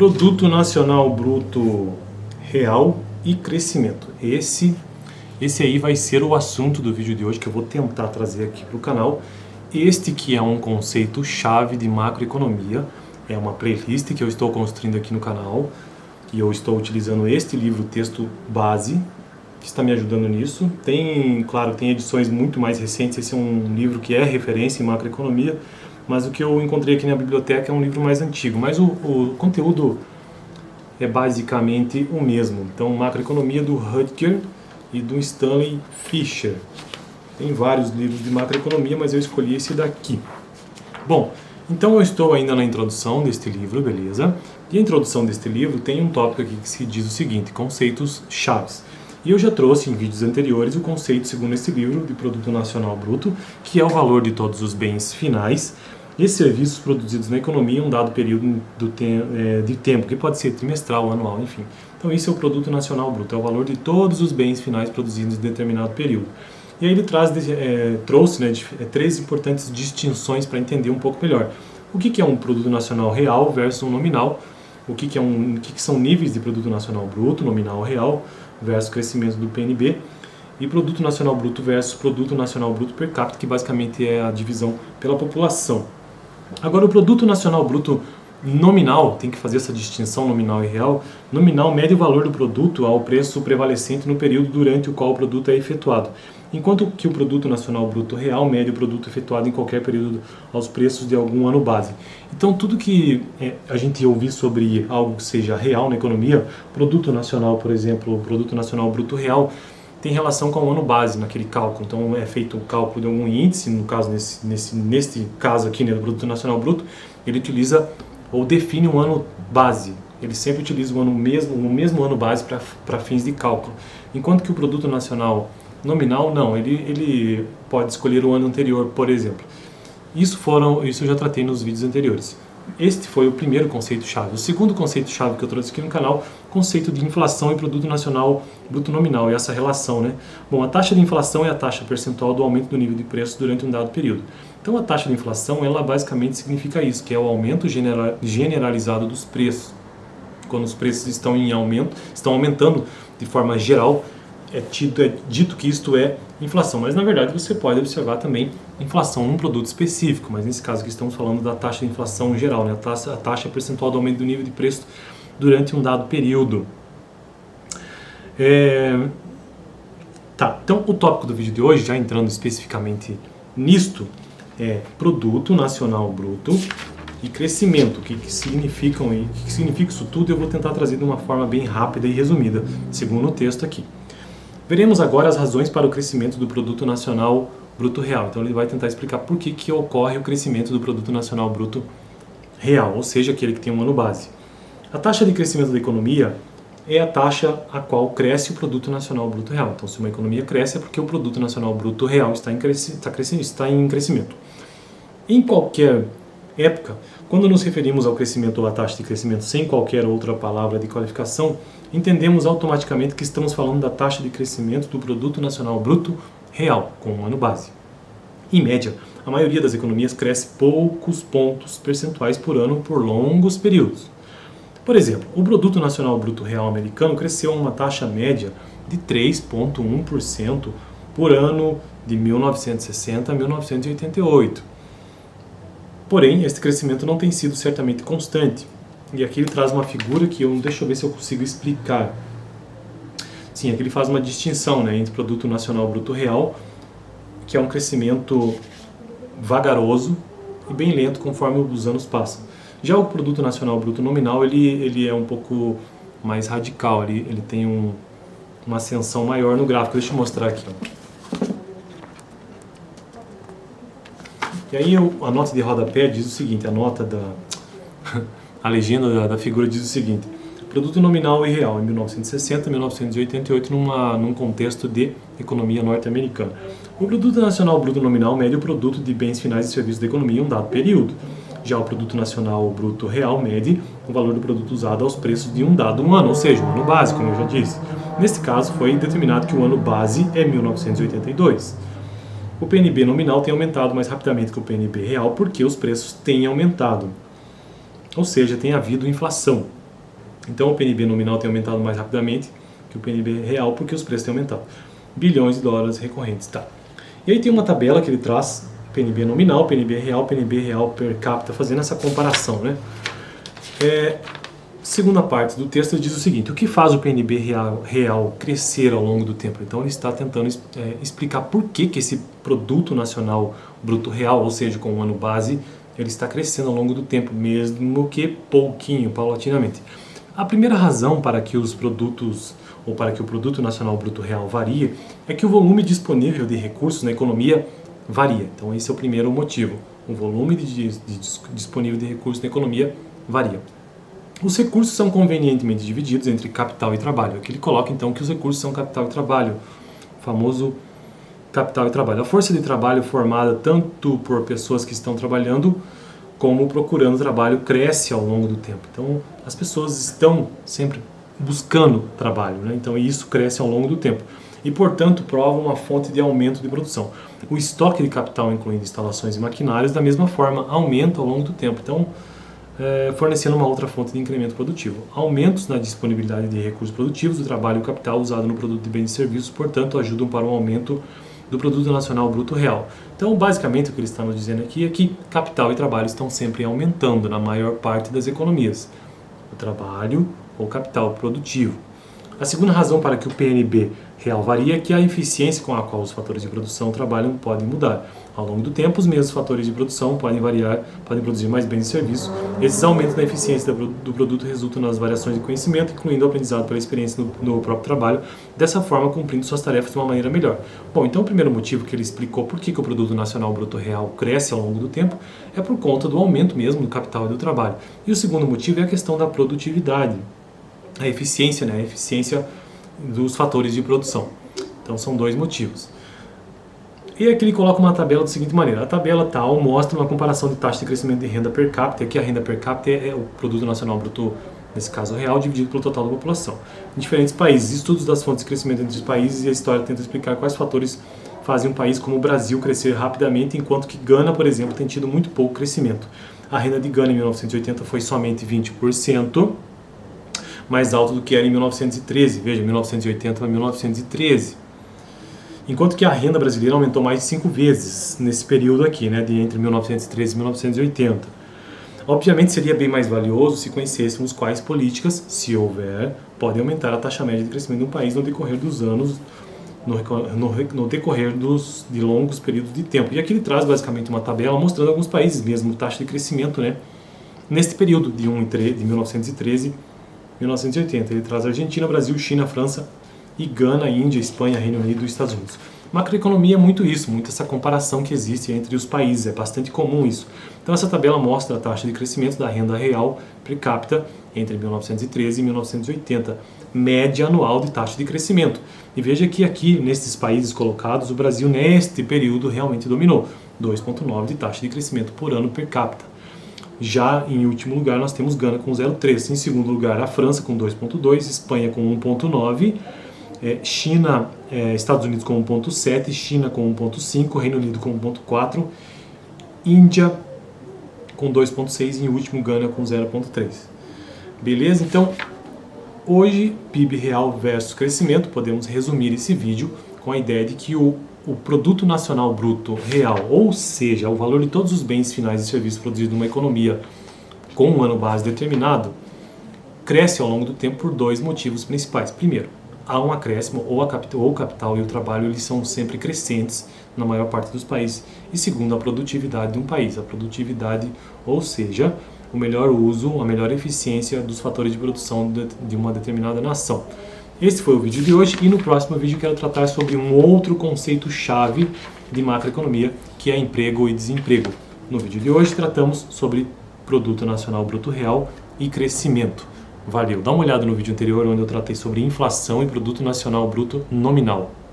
Produto Nacional Bruto Real e crescimento. Esse aí vai ser o assunto do vídeo de hoje que eu vou tentar trazer aqui para o canal. Este que é um conceito-chave de macroeconomia, é uma playlist que eu estou construindo aqui no canal e eu estou utilizando este livro texto base, que está me ajudando nisso. Claro, tem edições muito mais recentes, esse é um livro que é referência em macroeconomia, mas o que eu encontrei aqui na biblioteca é um livro mais antigo, mas o conteúdo é basicamente o mesmo. Então, macroeconomia do Rutger e do Stanley Fischer. Tem vários livros de macroeconomia, mas eu escolhi esse daqui. Bom, então eu estou ainda na introdução deste livro, beleza? E a introdução deste livro tem um tópico aqui que se diz o seguinte, conceitos chaves. E eu já trouxe em vídeos anteriores o conceito, segundo este livro, de Produto Nacional Bruto, que é o valor de todos os bens finais e serviços produzidos na economia em um dado período de tempo, que pode ser trimestral, anual, enfim. Então isso é o Produto Nacional Bruto, é o valor de todos os bens finais produzidos em determinado período. E aí ele trouxe três importantes distinções para entender um pouco melhor. O que é um Produto Nacional Real versus um nominal, o que são níveis de Produto Nacional Bruto, nominal real, versus crescimento do PNB, e Produto Nacional Bruto versus Produto Nacional Bruto per capita, que basicamente é a divisão pela população. Agora, o Produto Nacional Bruto nominal, tem que fazer essa distinção nominal e real. Nominal mede o valor do produto ao preço prevalecente no período durante o qual o produto é efetuado, enquanto que o Produto Nacional Bruto real mede o produto efetuado em qualquer período aos preços de algum ano base. Então, tudo que a gente ouvir sobre algo que seja real na economia, Produto Nacional, por exemplo, Produto Nacional Bruto real, tem relação com o ano base naquele cálculo. Então, é feito o cálculo de algum índice, no caso, neste caso aqui, do Produto Nacional Bruto, ele utiliza ou define um ano base. Ele sempre utiliza o mesmo ano base para fins de cálculo. Enquanto que o Produto Nacional Nominal, não, ele pode escolher o ano anterior, por exemplo. Isso eu já tratei nos vídeos anteriores. Este foi o primeiro conceito-chave. O segundo conceito-chave que eu trouxe aqui no canal, conceito de inflação e Produto Nacional Bruto Nominal, e essa relação, né? Bom, a taxa de inflação é a taxa percentual do aumento do nível de preço durante um dado período. Então, a taxa de inflação, ela basicamente significa isso, que é o aumento generalizado dos preços. Quando os preços estão em aumento, estão aumentando de forma geral, é dito que isto é inflação, mas na verdade você pode observar também inflação num produto específico, mas nesse caso aqui estamos falando da taxa de inflação geral, né? A taxa percentual do aumento do nível de preço durante um dado período. Então o tópico do vídeo de hoje, já entrando especificamente nisto, é Produto Nacional Bruto e crescimento. O que significa isso tudo, eu vou tentar trazer de uma forma bem rápida e resumida, segundo o texto aqui. Veremos agora as razões para o crescimento do Produto Nacional Bruto Real. Então ele vai tentar explicar por que ocorre o crescimento do Produto Nacional Bruto Real, ou seja, aquele que tem um ano base. A taxa de crescimento da economia é a taxa a qual cresce o Produto Nacional Bruto Real. Então, se uma economia cresce, é porque o Produto Nacional Bruto Real está em crescimento. Em qualquer época, quando nos referimos ao crescimento ou à taxa de crescimento sem qualquer outra palavra de qualificação, entendemos automaticamente que estamos falando da taxa de crescimento do Produto Nacional Bruto Real, com um ano base. Em média, a maioria das economias cresce poucos pontos percentuais por ano por longos períodos. Por exemplo, o Produto Nacional Bruto Real americano cresceu a uma taxa média de 3,1% por ano de 1960 a 1988. Porém, este crescimento não tem sido certamente constante. E aqui ele traz uma figura que deixa eu ver se eu consigo explicar. Sim, aqui ele faz uma distinção, entre Produto Nacional Bruto Real, que é um crescimento vagaroso e bem lento conforme os anos passam. Já o Produto Nacional Bruto Nominal, ele é um pouco mais radical, ele tem uma ascensão maior no gráfico. Deixa eu mostrar aqui. E aí a nota de rodapé diz o seguinte, a legenda da figura diz o seguinte: Produto Nominal e Real em 1960 e 1988 num contexto de economia norte-americana. O Produto Nacional Bruto Nominal mede o produto de bens finais e serviços da economia em um dado período. Já o Produto Nacional Bruto Real mede o valor do produto usado aos preços de um dado ano, ou seja, um ano base, como eu já disse. Neste caso, foi determinado que o ano base é 1982. O PNB nominal tem aumentado mais rapidamente que o PNB real porque os preços têm aumentado. Ou seja, tem havido inflação. Então o PNB nominal tem aumentado mais rapidamente que o PNB real porque os preços têm aumentado. Bilhões de dólares recorrentes, tá? E aí tem uma tabela que ele traz, PNB nominal, PNB real per capita, fazendo essa comparação, né? Segunda parte do texto ele diz o seguinte: o que faz o PNB real crescer ao longo do tempo? Então ele está tentando explicar por que esse produto nacional bruto real, ou seja, com o ano base, ele está crescendo ao longo do tempo, mesmo que pouquinho, paulatinamente. A primeira razão para que os produtos, ou para que o produto nacional bruto real varie, é que o volume disponível de recursos na economia varia. Então esse é o primeiro motivo. O volume disponível de recursos na economia varia. Os recursos são convenientemente divididos entre capital e trabalho. Aqui ele coloca então que os recursos são capital e trabalho, o famoso capital e trabalho. A força de trabalho formada tanto por pessoas que estão trabalhando como procurando trabalho cresce ao longo do tempo. Então as pessoas estão sempre buscando trabalho, né? Então isso cresce ao longo do tempo e, portanto, prova uma fonte de aumento de produção. O estoque de capital, incluindo instalações e maquinários, da mesma forma, aumenta ao longo do tempo. Então, fornecendo uma outra fonte de incremento produtivo. Aumentos na disponibilidade de recursos produtivos, do trabalho e o capital usado no produto de bens e serviços, portanto, ajudam para o aumento do produto nacional bruto real. Então, basicamente, o que ele está nos dizendo aqui é que capital e trabalho estão sempre aumentando na maior parte das economias. O trabalho ou capital produtivo. A segunda razão para que o PNB real varia é que a eficiência com a qual os fatores de produção trabalham podem mudar. Ao longo do tempo, os mesmos fatores de produção podem variar, podem produzir mais bens e serviços. Esses aumentos na eficiência do produto resultam nas variações de conhecimento, incluindo o aprendizado pela experiência no próprio trabalho, dessa forma cumprindo suas tarefas de uma maneira melhor. Bom, então o primeiro motivo que ele explicou por que o produto nacional bruto real cresce ao longo do tempo é por conta do aumento mesmo do capital e do trabalho. E o segundo motivo é a questão da produtividade, a eficiência, né? A eficiência dos fatores de produção. Então são dois motivos. E aqui ele coloca uma tabela da seguinte maneira: a tabela tal mostra uma comparação de taxa de crescimento de renda per capita. Aqui a renda per capita é o produto nacional bruto, nesse caso real, dividido pelo total da população. Em diferentes países, estudos das fontes de crescimento entre os países, e a história tenta explicar quais fatores fazem um país como o Brasil crescer rapidamente, enquanto que Gana, por exemplo, tem tido muito pouco crescimento. A renda de Gana em 1980 foi somente 20%, mais alto do que era em 1913, veja, 1980 para 1913. Enquanto que a renda brasileira aumentou mais de 5 vezes nesse período aqui, né, de entre 1913 e 1980. Obviamente seria bem mais valioso se conhecêssemos quais políticas, se houver, podem aumentar a taxa média de crescimento de um país no decorrer dos anos, no decorrer de longos períodos de tempo. E aqui ele traz basicamente uma tabela mostrando alguns países mesmo, taxa de crescimento, né, neste período de 1913 a 1980. Ele traz Argentina, Brasil, China, França e Gana, Índia, Espanha, Reino Unido e Estados Unidos. Macroeconomia é muito isso, muito essa comparação que existe entre os países, é bastante comum isso. Então essa tabela mostra a taxa de crescimento da renda real per capita entre 1913 e 1980, média anual de taxa de crescimento. E veja que aqui, nesses países colocados, o Brasil neste período realmente dominou, 2,9 de taxa de crescimento por ano per capita. Já em último lugar nós temos Gana com 0,3, em segundo lugar a França com 2,2, Espanha com 1,9, China, Estados Unidos com 1,7, China com 1,5, Reino Unido com 1,4, Índia com 2,6 e em último Gana com 0,3. Beleza? Então, hoje, PIB real versus crescimento, podemos resumir esse vídeo com a ideia de que o produto nacional bruto real, ou seja, o valor de todos os bens finais e serviços produzidos numa economia com um ano base determinado, cresce ao longo do tempo por dois motivos principais. Primeiro, há um acréscimo, ou o capital e o trabalho eles são sempre crescentes na maior parte dos países. E segundo, a produtividade de um país. A produtividade, ou seja, o melhor uso, a melhor eficiência dos fatores de produção de uma determinada nação. Esse foi o vídeo de hoje e no próximo vídeo quero tratar sobre um outro conceito-chave de macroeconomia, que é emprego e desemprego. No vídeo de hoje tratamos sobre produto nacional bruto real e crescimento. Valeu! Dá uma olhada no vídeo anterior onde eu tratei sobre inflação e produto nacional bruto nominal.